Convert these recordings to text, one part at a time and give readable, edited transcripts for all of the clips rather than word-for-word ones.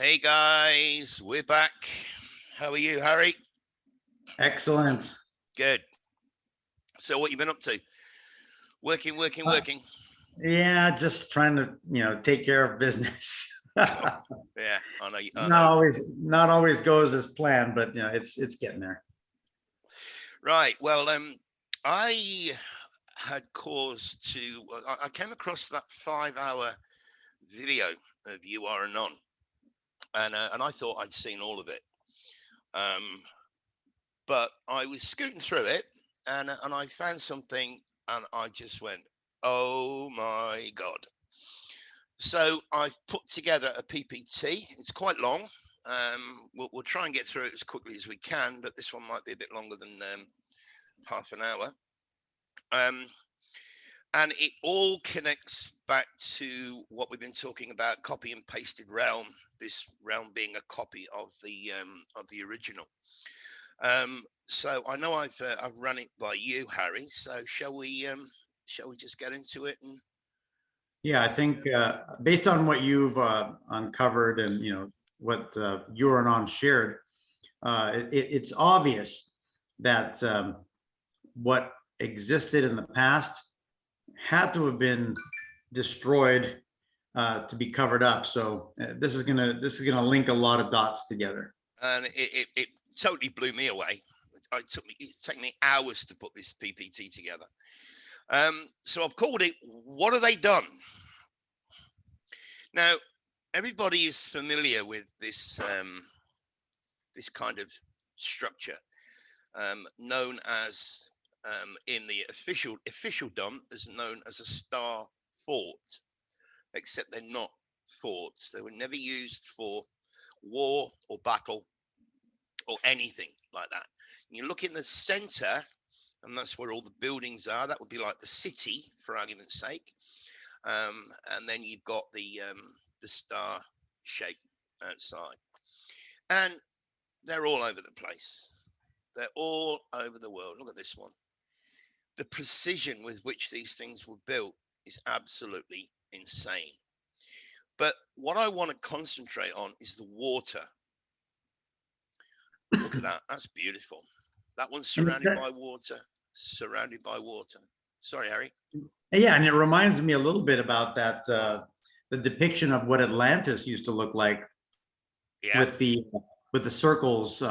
Hey guys, we're back. How are you, Harry? Excellent. Good. So what you been up to? Working, working, Uh, working. yeah, just trying to, take care of business. Yeah, I know. I not know. always not always goes as planned, but it's getting there. Right. Well, I had cause to. I came across that 5-hour video of You Are Anon, and I thought I'd seen all of it. Um, but I was scooting through it, and I found something, and I just went, "Oh my God!" So I've put together a PPT. It's quite long. We'll try and get through it as quickly as we can, but this one might be a bit longer than half an hour. And it all connects back to what we've been talking about: copy and pasted realm. This realm being a copy of the original. So I know I've run it by you, Harry. So shall we just get into it? And Yeah, I think based on what you've uncovered and what Uranon shared, it's obvious that what existed in the past had to have been destroyed to be covered up. So this is gonna link a lot of dots together. it totally blew me away. It took me hours to put this PPT together. So I've called it "What Have They Done?" Now, everybody is familiar with this kind of structure, known as in the official dump is known as a star fort, except they're not forts. They were never used for war or battle or anything like that. You look in the center, and that's where all the buildings are. That would be like the city, for argument's sake. And then you've got the star shape outside, and they're all over the place. They're all over the world. Look at this one. The precision with which these things were built is absolutely insane. But what I want to concentrate on is the water. Look at that. That's beautiful. That one's And surrounded by water. Surrounded by water. Sorry, Harry. yeah, and it reminds me a little bit about that the depiction of what Atlantis used to look like Yeah, with the circles,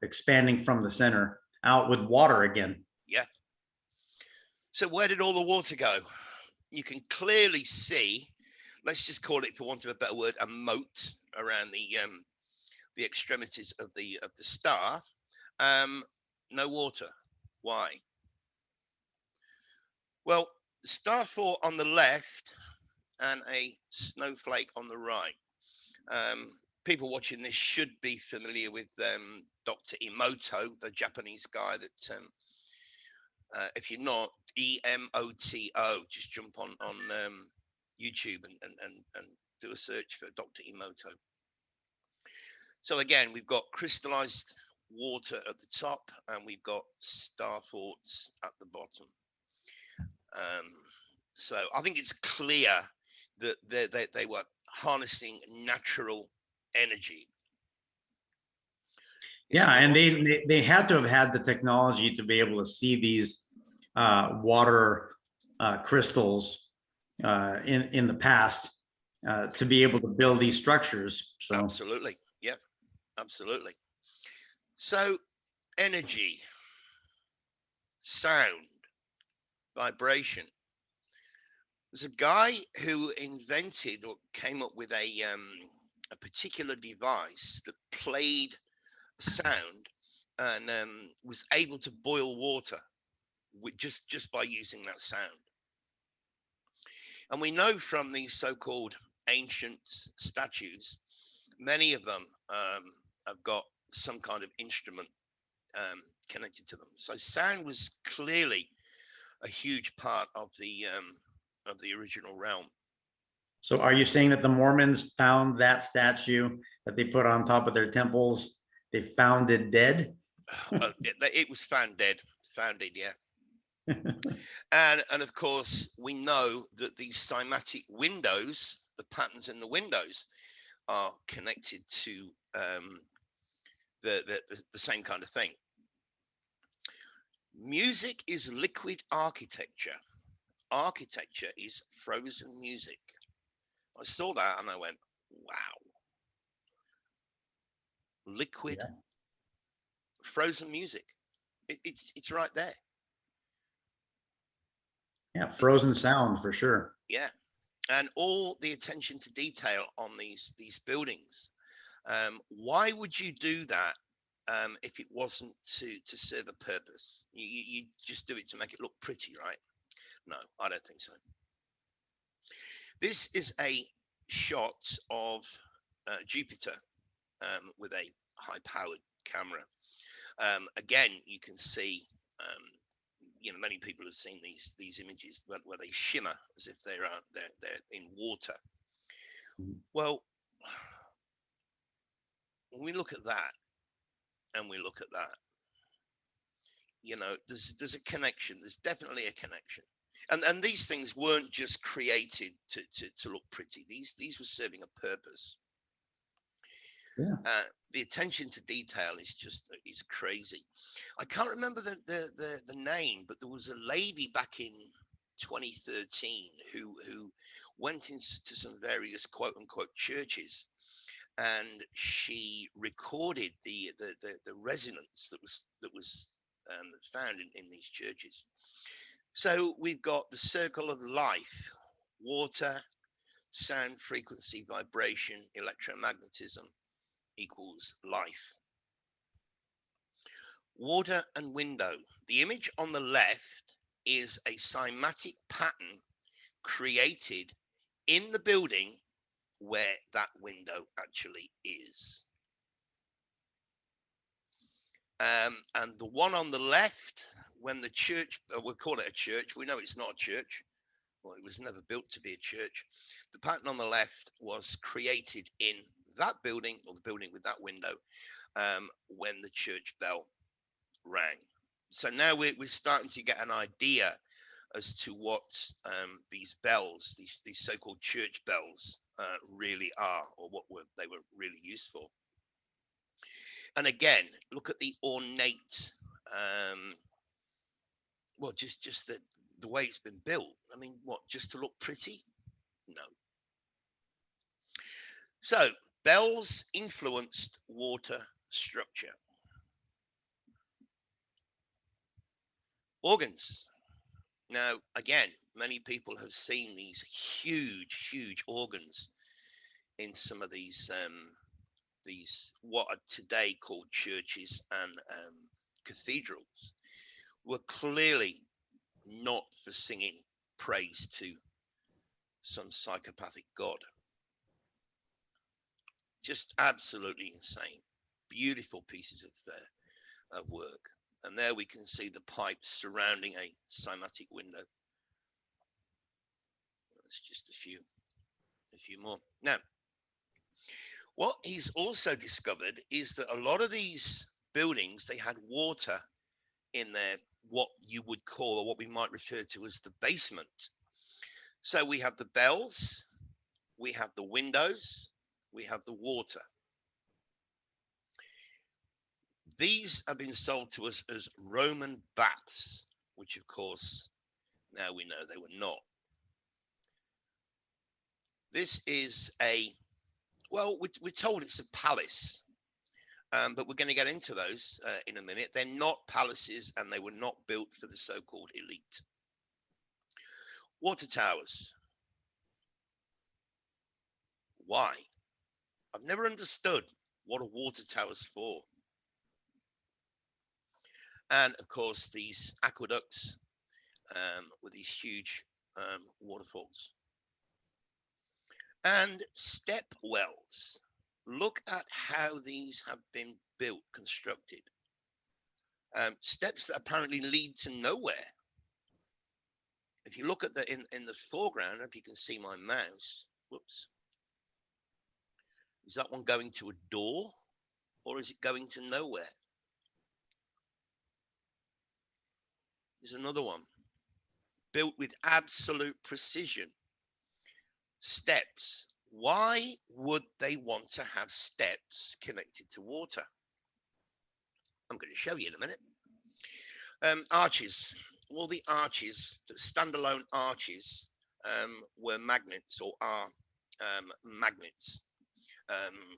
expanding from the center out with water again. yeah. So where did all the water go? You can clearly see. Let's just call it, for want of a better word, a moat around the extremities of the star. No water. Why? Well, the star fort on the left and a snowflake on the right. Um, People watching this should be familiar with Dr. Emoto, the Japanese guy that, if you're not, Emoto, just jump on YouTube and do a search for Dr. Emoto. So again, we've got crystallized water at the top, and we've got star forts at the bottom. So I think it's clear that they were harnessing natural energy. Is Yeah, it and not? they had to have had the technology to be able to see these water crystals in the past to be able to build these structures. So Absolutely. Yeah, absolutely. So energy, sound, vibration. There's a guy who invented or came up with a particular device that played sound and was able to boil water with just by using that sound. And we know from these so-called ancient statues, many of them have got some kind of instrument connected to them. So sound was clearly a huge part of the original realm. so are you saying that the Mormons found that statue that they put on top of their temples, they found it dead? It was found dead, found it, yeah. And of course, we know that these cymatic windows, the patterns in the windows, are connected to the same kind of thing. Music is liquid architecture. Architecture is frozen music. I saw that and I went, wow. Liquid Yeah. frozen music. It's right there. Yeah, frozen sound for sure. Yeah. And all the attention to detail on these buildings. Why would you do that if it wasn't to serve a purpose? You just do it to make it look pretty, right? No, I don't think so. This is a shot of Jupiter with a high-powered camera. Again, you can see, many people have seen these images where they shimmer as if they're in water. Well, when we look at that and we look at that, there's a connection. There's definitely a connection. And these things weren't just created to look pretty. These were serving a purpose. Yeah. The attention to detail is crazy. I can't remember the name, but there was a lady back in 2013 who went into some various quote unquote churches, and she recorded the resonance that was found in these churches. So we've got the circle of life: water, sound, frequency, vibration, electromagnetism equals life. Water and window. The image on the left is a cymatic pattern created in the building where that window actually is. And the one on the left, when the church, we'll call it a church, we know it's not a church, well, it was never built to be a church. The pattern on the left was created in that building, or the building with that window, when the church bell rang. So now we're starting to get an idea as to what these bells, these so-called church bells, really are, or what they were really used for. And again, look at the ornate, well, just the way it's been built. I mean, what, just to look pretty? No. So bells influenced water structure. Organs. Now, again, many people have seen these huge organs in some of these what are today called churches and cathedrals. Were clearly not for singing praise to some psychopathic god. Just absolutely insane. Beautiful pieces of work. And there we can see the pipes surrounding a cymatic window. That's just a few more. Now, what he's also discovered is that a lot of these buildings, they had water in their, what you would call, or what we might refer to as the basement. So we have the bells, we have the windows, we have the water. These have been sold to us as Roman baths, which of course now we know they were not. This is well, we're told it's a palace, but we're going to get into those in a minute. They're not palaces, and they were not built for the so-called elite. Water towers. Why? I've never understood what a water tower's for. And of course, these aqueducts with these huge waterfalls. And step wells. Look at how these have been built, constructed. Steps that apparently lead to nowhere. If you look at the in the foreground, if you can see my mouse, whoops, is that one going to a door, or is it going to nowhere? There's another one built with absolute precision. Steps Why would they want to have steps connected to water? I'm going to show you in a minute. Arches. Well, the arches, the standalone arches, were magnets, or are magnets.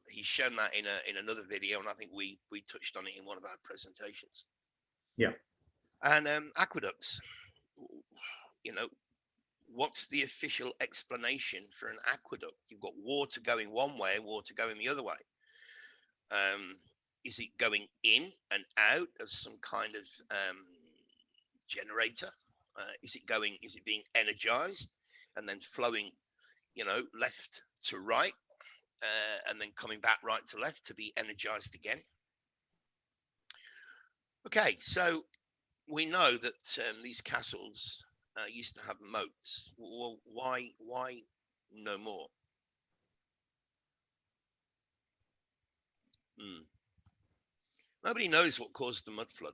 He's shown that in another video, and I think we touched on it in one of our presentations. Yeah. And aqueducts. You know, what's the official explanation for an aqueduct? You've got water going one way and water going the other way. Is it going in and out as some kind of generator? Is it being energized and then flowing, left to right, and then coming back right to left to be energized again? Okay, so we know that these castles used to have moats. Well, why no more? Nobody knows what caused the mud flood,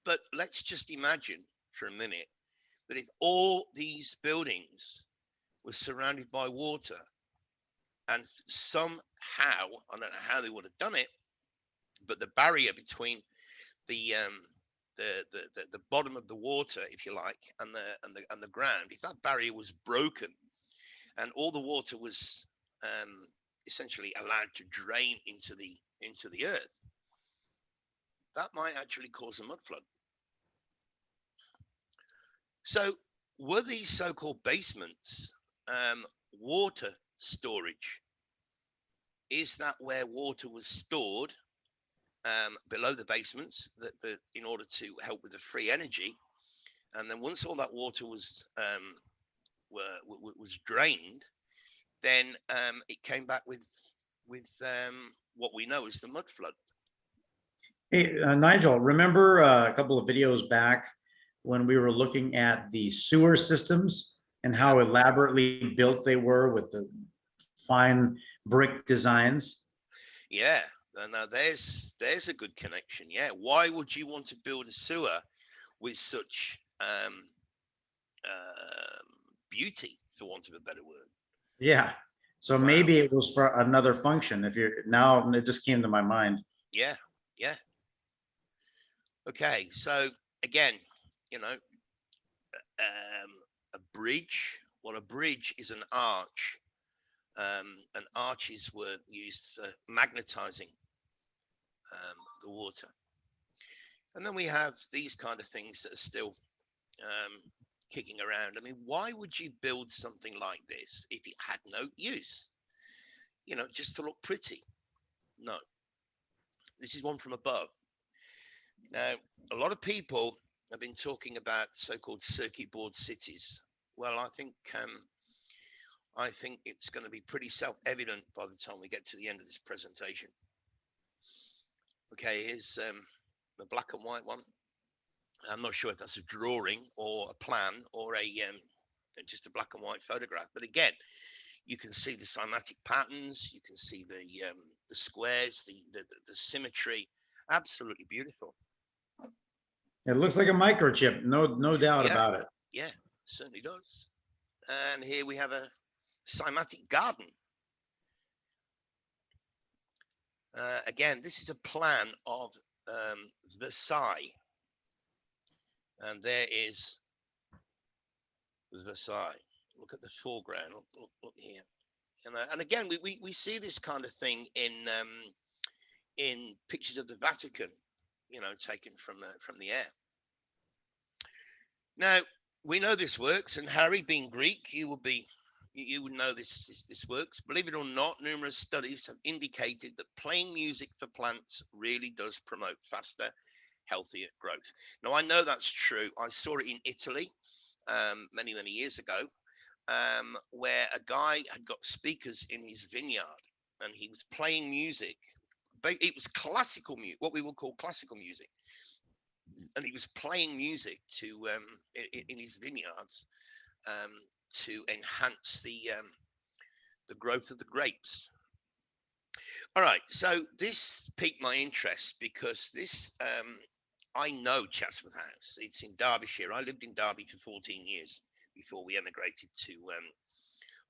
but let's just imagine for a minute that if all these buildings were surrounded by water, and somehow, I don't know how they would have done it, but the barrier between the bottom of the water, if you like, and the ground, if that barrier was broken and all the water was essentially allowed to drain into the earth, that might actually cause a mud flood. So were these so-called basements water storage? Is that where water was stored below the basements, in order to help with the free energy? And then once all that water was drained, then it came back with what we know as the mud flood. Hey, Nigel, remember a couple of videos back when we were looking at the sewer systems and how elaborately built they were with the fine brick designs? Yeah, now there's a good connection. Yeah, why would you want to build a sewer with such beauty, for want of a better word? Yeah. So Wow. maybe it was for another function. If you're now, it just came to my mind. Yeah, yeah. Okay, so again, a bridge. Well, a bridge is an arch, and arches were used for magnetizing the water. And then we have these kind of things that are still kicking around. I mean, why would you build something like this if it had no use? Just to look pretty? No. This is one from above. Now, a lot of people have been talking about so-called circuit board cities. Well, I think it's going to be pretty self-evident by the time we get to the end of this presentation. Okay, here's the black and white one. I'm not sure if that's a drawing or a plan or just a black and white photograph. But again, you can see the cymatic patterns. You can see the squares, the symmetry. Absolutely beautiful. It looks like a microchip, no doubt about it. Yeah, certainly does. And here we have a cymatic garden. Again, this is a plan of Versailles. And there is Versailles. Look at the foreground. Look here. And again, we see this kind of thing in pictures of the Vatican, taken from the air. Now, we know this works, and Harry, being Greek, you would know this works. Believe it or not, numerous studies have indicated that playing music for plants really does promote faster, healthier growth. Now, I know that's true. I saw it in Italy many years ago, where a guy had got speakers in his vineyard, and he was playing music. It was classical music, what we would call classical music. And he was playing music in his vineyards to enhance the growth of the grapes. All right, so this piqued my interest because I know Chatsworth House. It's in Derbyshire. I lived in Derby for 14 years before we emigrated to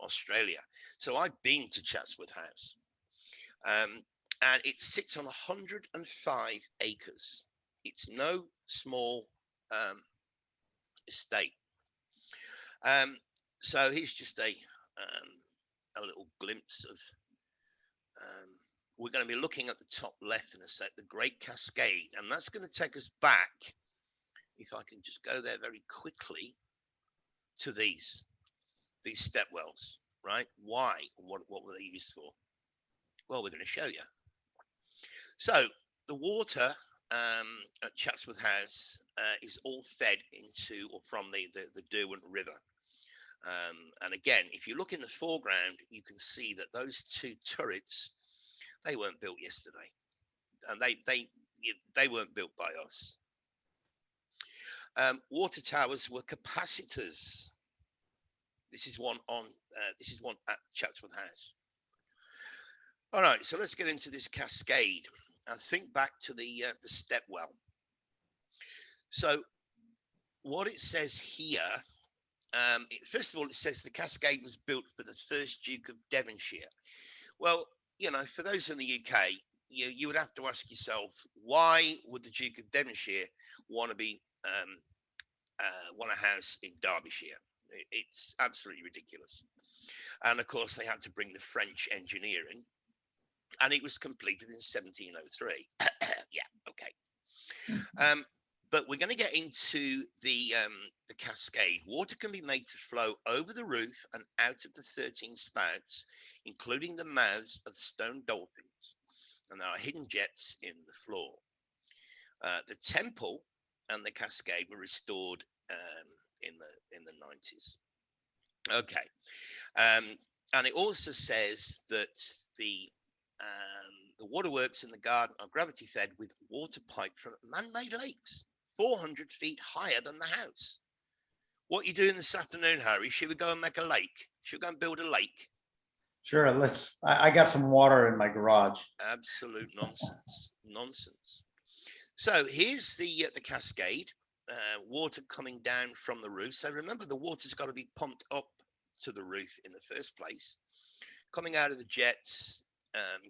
Australia. So I've been to Chatsworth House, and it sits on 105 acres. It's no small estate. Um, so here's just a little glimpse of. We're going to be looking at the top left in a sec, the Great Cascade, and that's going to take us back. If I can just go there very quickly to these stepwells, right? Why? What were they used for? Well, we're going to show you. So the water at Chatsworth House is all fed into or from the Derwent River. And again, if you look in the foreground, you can see that those two turrets, they weren't built yesterday, and they weren't built by us. Water towers were capacitors. This is one at Chatsworth House. All right, so let's get into this cascade and think back to the stepwell. So what it says here, first of all, it says the cascade was built for the first Duke of Devonshire. Well, you know, for those in the UK, you would have to ask yourself, why would the Duke of Devonshire want to be want a house in Derbyshire? It's absolutely ridiculous. And of course, they had to bring the French engineer in, and it was completed in 1703. Yeah, okay. But we're going to get into the cascade. Water can be made to flow over the roof and out of the 13 spouts, including the mouths of the stone dolphins, and there are hidden jets in the floor. The temple and the cascade were restored in the 90s. Okay, and it also says that the waterworks in the garden are gravity fed with water piped from man-made lakes 400 feet higher than the house. What are you doing this afternoon, Harry? Should we go and make a lake? Should we go and build a lake? Sure, I got some water in my garage. Absolute nonsense. Nonsense. So here's the cascade, water coming down from the roof. So remember, the water's got to be pumped up to the roof in the first place. Coming out of the jets,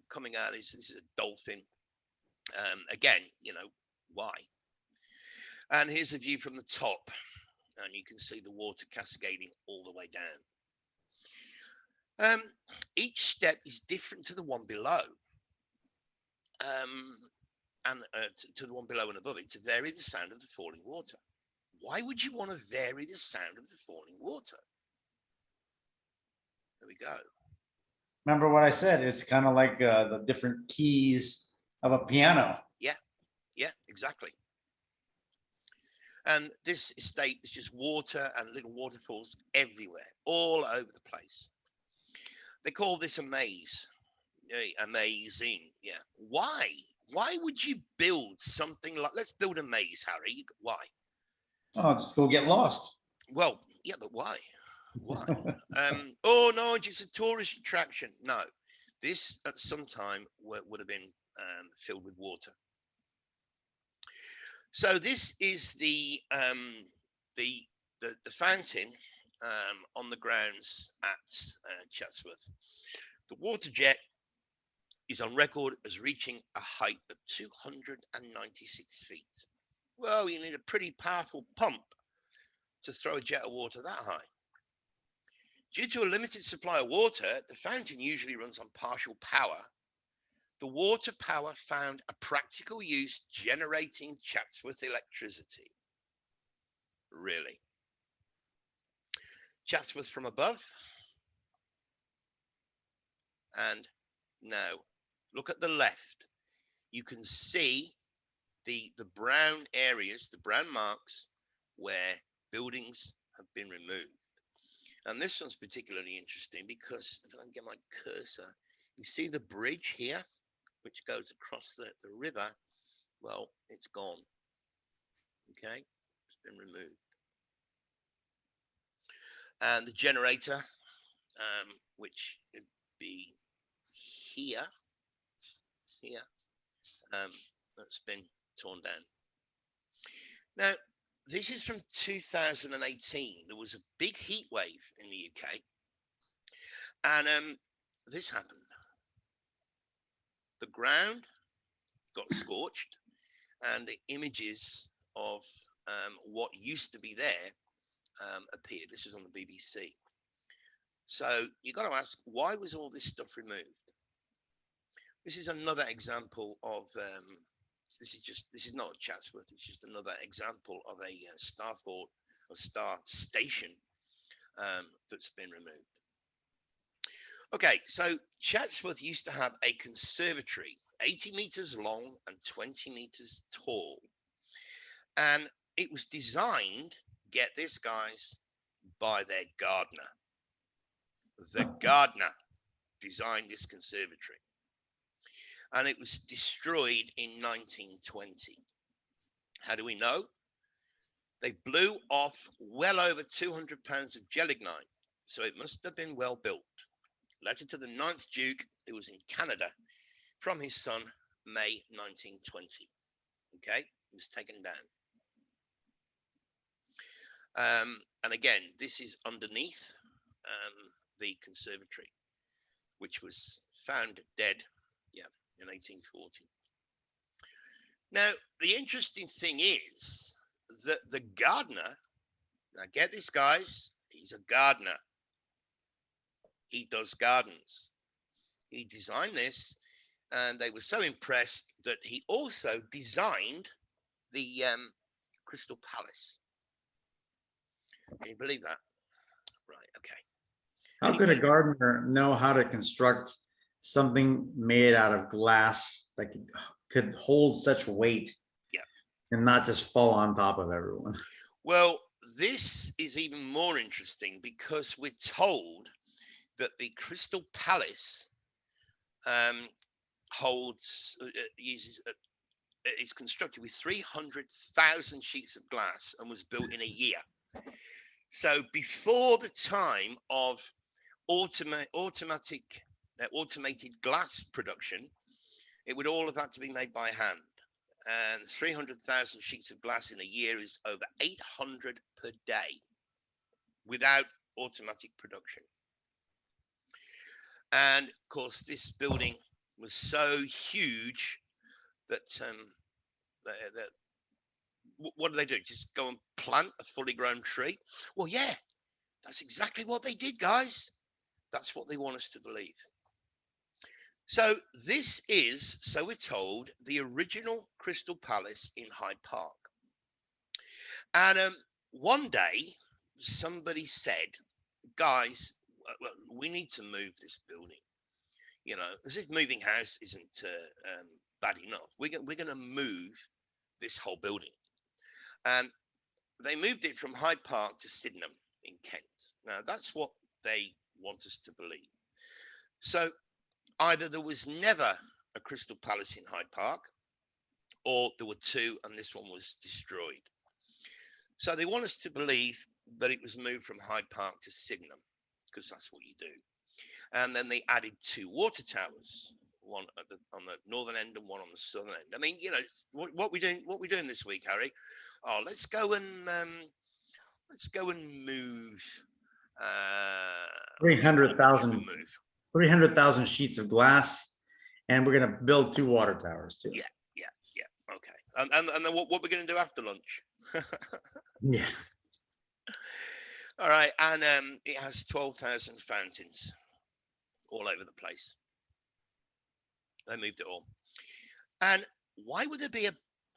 coming out, this is a dolphin. Again, you know, why? And here's a view from the top, and you can see the water cascading all the way down. Each step is different to the one below, and to the one below and above it, to vary the sound of the falling water. Why would you want to vary the sound of the falling water? There we go. Remember what I said? It's kind of like the different keys of a piano. Yeah, exactly. And this estate is just water and little waterfalls everywhere, all over the place. They call this a maze. Amazing. Yeah. Why? Why would you build something like, let's build a maze, Harry? Why? Oh, just go get lost. Well, yeah, but why? Why? Oh no, just a tourist attraction. No, this at some time would have been filled with water. So this is the fountain on the grounds at Chatsworth. The water jet is on record as reaching a height of 296 feet. Well, you need a pretty powerful pump to throw a jet of water that high. Due to a limited supply of water, the fountain usually runs on partial power. The water power found a practical use generating Chatsworth electricity. Really? Chatsworth from above. And now, look at the left. You can see the brown areas, the brown marks, where buildings have been removed. And this one's particularly interesting because if I can get my cursor, you see the bridge here, which goes across the river. Well, it's gone. Okay, it's been removed. And the generator, which would be here, that's been torn down. Now, this is from 2018. There was a big heat wave in the UK, And this happened. The ground got scorched, and the images of what used to be there appeared. This was on the BBC. So you got to ask, why was all this stuff removed? This is another example of this is not Chatsworth. It's just another example of a star fort, a star station that's been removed. Okay, so Chatsworth used to have a conservatory, 80 meters long and 20 meters tall, and it was designed, get this, guys, by their gardener. The gardener designed this conservatory, and it was destroyed in 1920. How do we know? They blew off well over 200 pounds of gelignite, so it must have been well built. Letter to the 9th Duke, who was in Canada, from his son, May 1920. Okay, it was taken down. And again, this is underneath the conservatory, which was found dead, in 1840. Now, the interesting thing is that the gardener, now get this, guys, he's a gardener. He does gardens. He designed this, and they were so impressed that he also designed the Crystal Palace. Can you believe that? Right, okay. How could a gardener know how to construct something made out of glass that could hold such weight, and not just fall on top of everyone? Well, this is even more interesting because we're told that the Crystal Palace is constructed with 300,000 sheets of glass and was built in a year. So before the time of automated glass production, it would all have had to be made by hand. And 300,000 sheets of glass in a year is over 800 per day without automatic production. And of course, this building was so huge that what do? Just go and plant a fully grown tree? Well, yeah, that's exactly what they did, guys. That's what they want us to believe. So this is, so we're told, the original Crystal Palace in Hyde Park. And one day, somebody said, guys, we need to move this building. You know, as if moving house isn't bad enough. We're going to move this whole building. And they moved it from Hyde Park to Sydenham in Kent. Now, that's what they want us to believe. So either there was never a Crystal Palace in Hyde Park, or there were two and this one was destroyed. So they want us to believe that it was moved from Hyde Park to Sydenham, because that's what you do. And then they added two water towers, one on the northern end and one on the southern end. I mean, you know, what we doing this week, Harry? Oh, let's go and move 300,000 sheets of glass, and we're going to build two water towers too. Yeah. Okay. And then what we're going to do after lunch? Yeah. All right. And it has 12,000 fountains all over the place. They moved it all. And why would there be a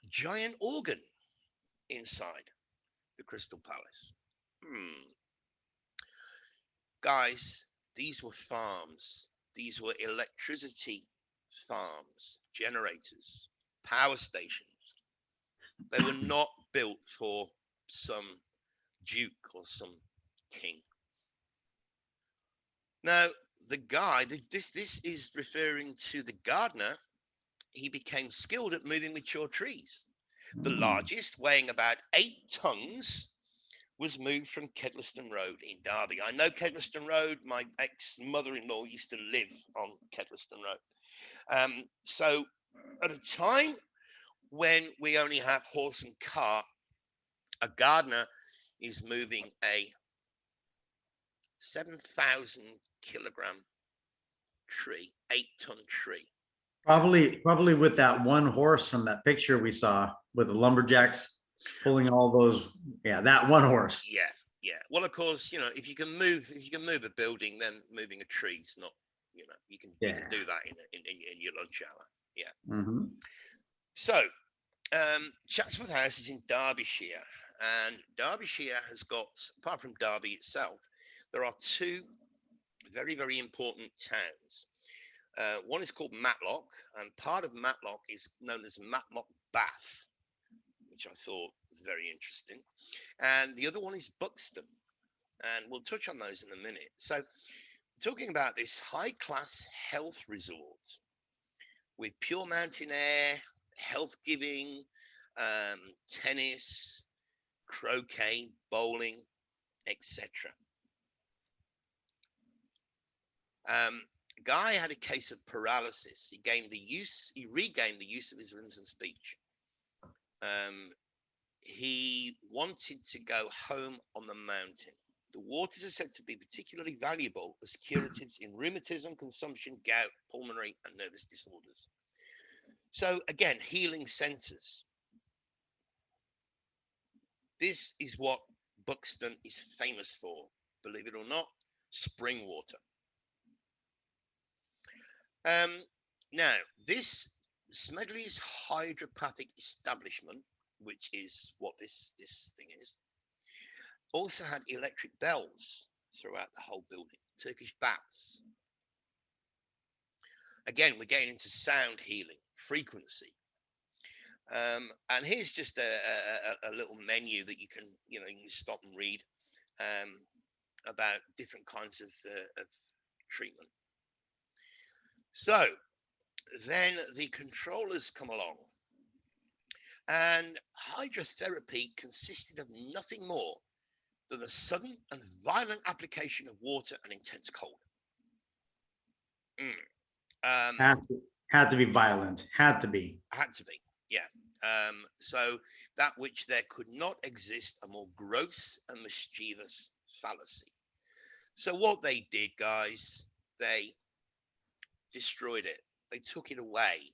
giant organ inside the Crystal Palace? Guys, these were farms. These were electricity farms, generators, power stations. They were not built for some duke or some king. Now, the guy, this is referring to the gardener. He became skilled at moving mature trees. The largest, weighing about 8 tons, was moved from Kedleston Road in Derby. I know Kedleston Road. My ex-mother-in-law used to live on Kedleston Road. So at a time when we only have horse and cart, a gardener is moving a 7,000 kilogram tree, 8-ton tree. Probably with that one horse from that picture we saw with the lumberjacks pulling all those. Yeah, that one horse. Yeah, yeah. Well, of course, if you can move a building, then moving a tree is not. You can do that in your lunch hour. Yeah. Mm-hmm. So, Chatsworth House is in Derbyshire, and Derbyshire has got, apart from Derby itself, there are two very, very important towns. One is called Matlock, and part of Matlock is known as Matlock Bath, which I thought was very interesting. And the other one is Buxton, and we'll touch on those in a minute. So, talking about this high-class health resort with pure mountain air, health giving, tennis, croquet, bowling, etc. Guy had a case of paralysis. He regained the use of his limbs and speech. He wanted to go home on the mountain. The waters are said to be particularly valuable as curatives in rheumatism, consumption, gout, pulmonary, and nervous disorders. So again, healing centers. This is what Buxton is famous for, believe it or not, spring water. Now, this Smedley's hydropathic establishment, which is what this thing is, also had electric bells throughout the whole building, Turkish baths. Again, we're getting into sound healing, frequency. And here's just a little menu that you can stop and read about different kinds of treatment. So then the controllers come along, and hydrotherapy consisted of nothing more than a sudden and violent application of water and intense cold. Had to be violent. Had to be, yeah. So that which there could not exist a more gross and mischievous fallacy. So what they did, guys, they destroyed it. They took it away,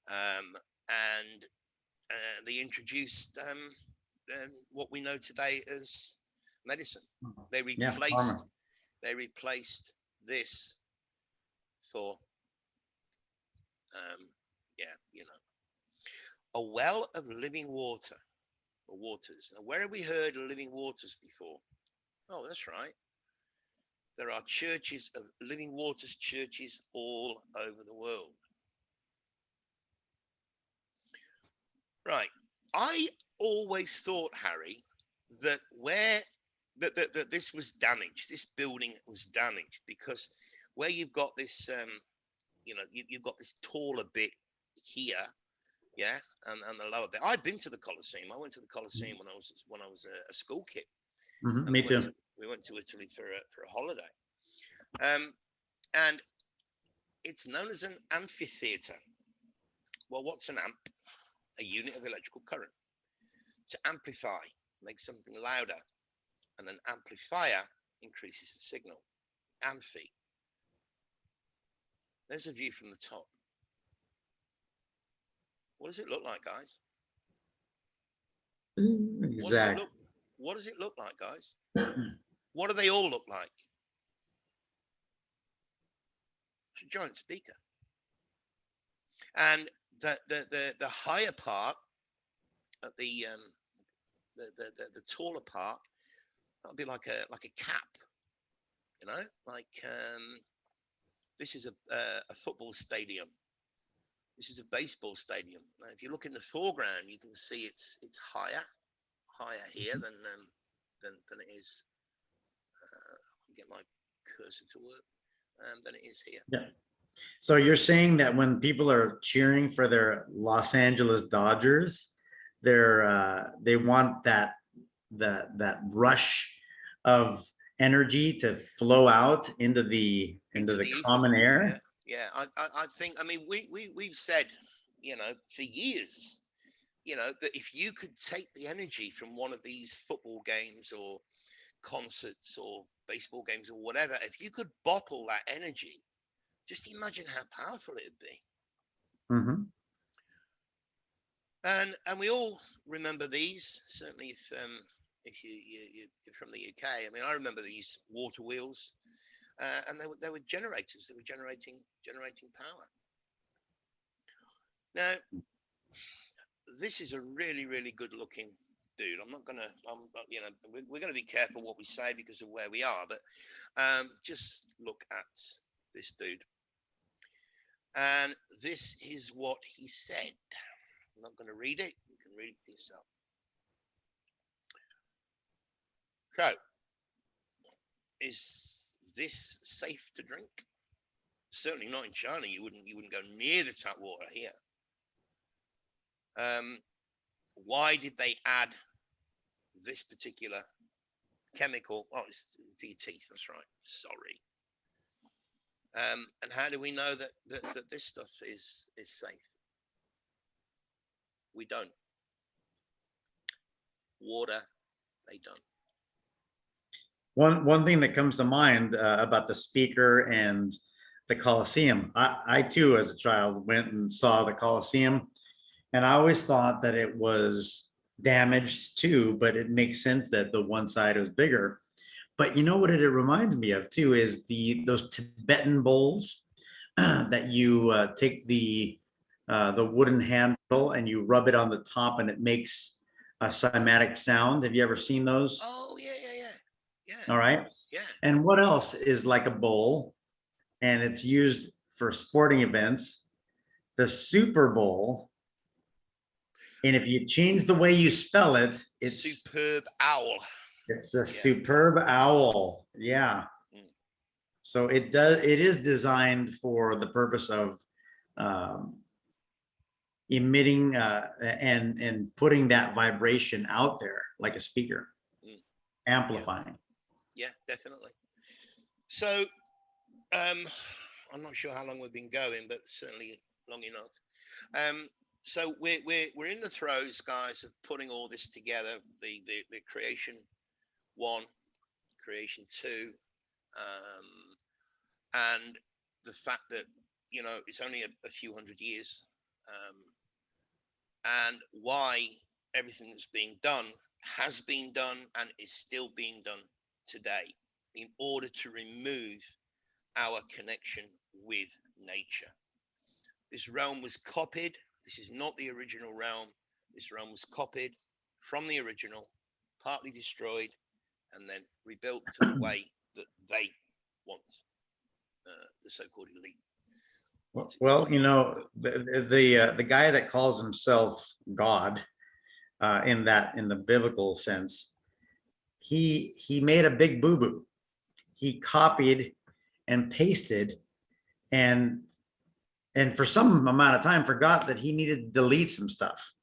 and they introduced what we know today as medicine. They replaced this for a well of living water or waters. Now, where have we heard of living waters before? Oh, that's right. There are churches of living waters churches all over the world. Right. I always thought, Harry, that that this was damaged. This building was damaged because where you've got this, you've got this taller bit here, yeah, and the lower bit. I've been to the Colosseum. I went to the Colosseum when I was a school kid. Mm-hmm. Me too. We went to Italy for a holiday, and it's known as an amphitheater. Well, what's an amp? A unit of electrical current. To amplify, make something louder, and an amplifier increases the signal. Amphi. There's a view from the top. What does it look like, guys? Exactly. What does it look like, guys? What do they all look like? It's a giant speaker. And the higher part, the taller part, that'll be like a cap, like this is a football stadium. This is a baseball stadium. Now, if you look in the foreground, you can see it's higher here than it is. Get my cursor to work. Than it is here. Yeah. So you're saying that when people are cheering for their Los Angeles Dodgers, they want that rush of energy to flow out into the common air. Yeah. I think. I mean, we've said, for years, that if you could take the energy from one of these football games or concerts or baseball games or whatever, if you could bottle that energy, just imagine how powerful it'd be. Mm-hmm. And we all remember these. Certainly, if you're from the UK, I mean, I remember these water wheels, and they were generators. They were generating power. Now, this is a really good looking dude. I'm not gonna, we're gonna be careful what we say because of where we are, but just look at this dude. And this is what he said. I'm not going to read it. You can read it for yourself. So, is this safe to drink? Certainly not in China. You wouldn't go near the tap water here. Why did they add this particular chemical? Oh, it's for your teeth. That's right. Sorry. And how do we know that this stuff is safe? We don't. Water, they don't. One thing that comes to mind about the speaker and the Colosseum, I too, as a child, went and saw the Colosseum, and I always thought that it was damaged too, but it makes sense that the one side was bigger. But you know what it reminds me of too is those Tibetan bowls that you take the wooden handle and you rub it on the top and it makes a cymatic sound. Have you ever seen those? Oh yeah. All right. Yeah. And what else is like a bowl and it's used for sporting events? The Super Bowl. And if you change the way you spell it, it's superb owl. It's a superb owl. Yeah. So it is designed for the purpose of emitting and putting that vibration out there like a speaker, amplifying. Yeah, definitely. So I'm not sure how long we've been going, but certainly long enough. So we're in the throes, guys, of putting all this together. The creation 1, creation 2, and the fact that it's only a few hundred years, and why everything that's being done has been done and is still being done today in order to remove our connection with nature. This realm was copied. This is not the original realm. This realm was copied from the original, partly destroyed, and then rebuilt to the way that they want, the so-called elite. Well, the guy that calls himself God, in the biblical sense, he made a big boo-boo. He copied and pasted, and for some amount of time forgot that he needed to delete some stuff.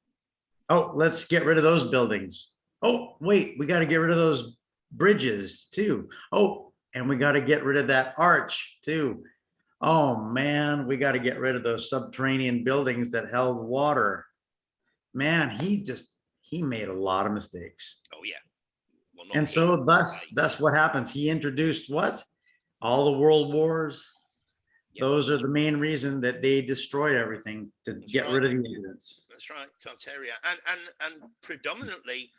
Oh, let's get rid of those buildings. Oh, wait, we got to get rid of those bridges too. Oh, and we got to get rid of that arch too. Oh man, we got to get rid of those subterranean buildings that held water. Man, he made a lot of mistakes. Oh yeah. Well, and so that's what happens. He introduced what? All the world wars. Yep. Those are the main reason that they destroyed everything, to get rid of the evidence. That's right, Tartaria. And predominantly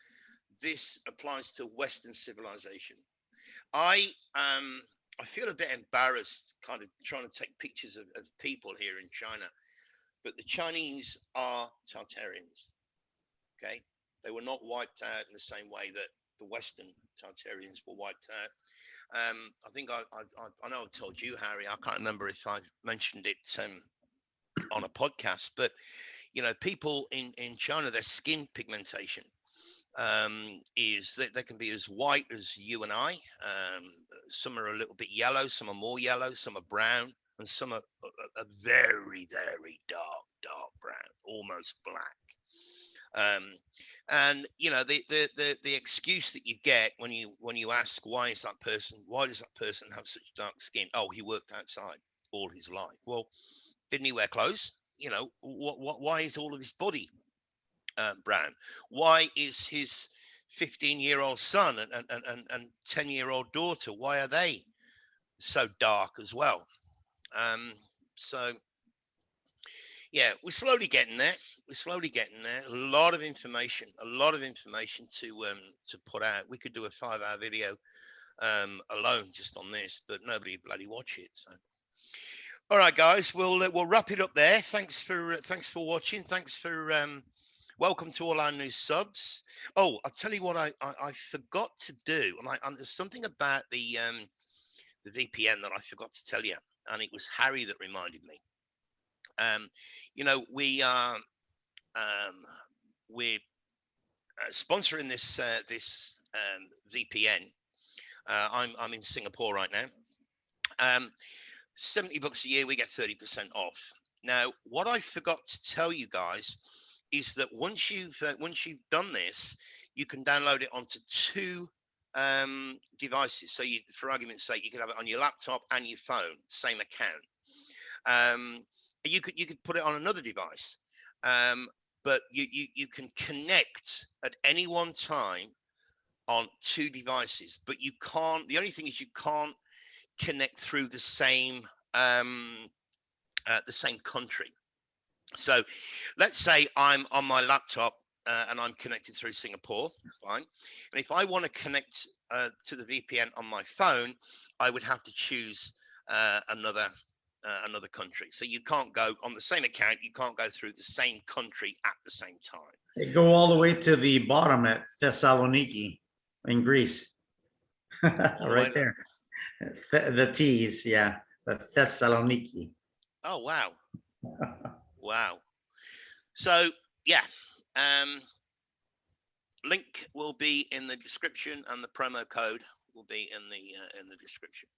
this applies to Western civilization. I feel a bit embarrassed kind of trying to take pictures of people here in China, but the Chinese are Tartarians. Okay, they were not wiped out in the same way that the Western Tartarians were wiped out. I think I know I've told you, Harry. I can't remember if I've mentioned it on a podcast, but people in China, their skin pigmentation is that they can be as white as you and I. Some are a little bit yellow, some are more yellow, some are brown, and some are a very, very dark brown, almost black. And the excuse that you get when you ask why does that person have such dark skin? Oh, he worked outside all his life. Well, didn't he wear clothes? Why is all of his body brown? Why is his 15-year-old son and 10-year-old daughter, why are they so dark as well? So yeah, we're slowly getting there. We're slowly getting there. A lot of information to put out. We could do a 5-hour video alone just on this, but nobody bloody watch it. So all right, guys, we'll wrap it up there. Thanks for watching. Thanks for welcome to all our new subs. Oh, I'll tell you what I forgot to do, and there's something about the VPN that I forgot to tell you, and it was Harry that reminded me. You know, we're sponsoring this VPN. I'm in Singapore right now. 70 bucks a year, we get 30% off. Now, what I forgot to tell you guys is that once you've done this, you can download it onto 2 devices. So for argument's sake, you could have it on your laptop and your phone, same account. You could put it on another device, but you can connect at any one time on 2 devices. But you can't. The only thing is you can't connect through the same country. So let's say I'm on my laptop and I'm connected through Singapore, fine. And if I want to connect to the VPN on my phone, I would have to choose another country. So you can't go on the same account. You can't go through the same country at the same time. They go all the way to the bottom at Thessaloniki in Greece. Right there. The T's, yeah, the Thessaloniki. Oh wow. Wow. So yeah, link will be in the description, and the promo code will be in the description.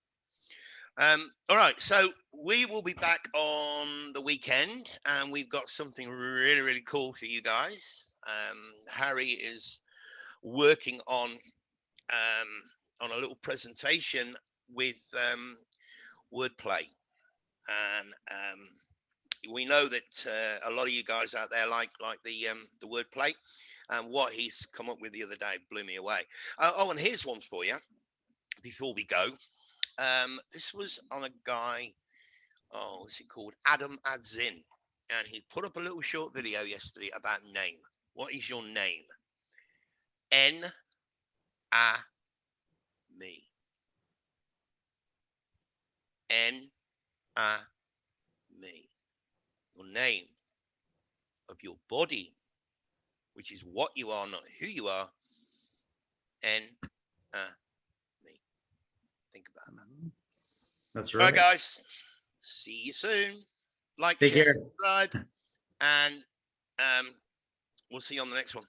All right, so we will be back on the weekend, and we've got something really cool for you guys. Harry is working on a little presentation with wordplay, and we know that a lot of you guys out there like the wordplay, and what he's come up with the other day blew me away. Oh, and here's one for you before we go. This was on a guy, what's he called? Adam Adzin, and he put up a little short video yesterday about name. What is your name? N-A-Me. N-A-Me. Your name of your body, which is what you are, not who you are. N-A-Me. Think about that. That's right. All right, guys. See you soon. Like, take share, care, subscribe, and we'll see you on the next one.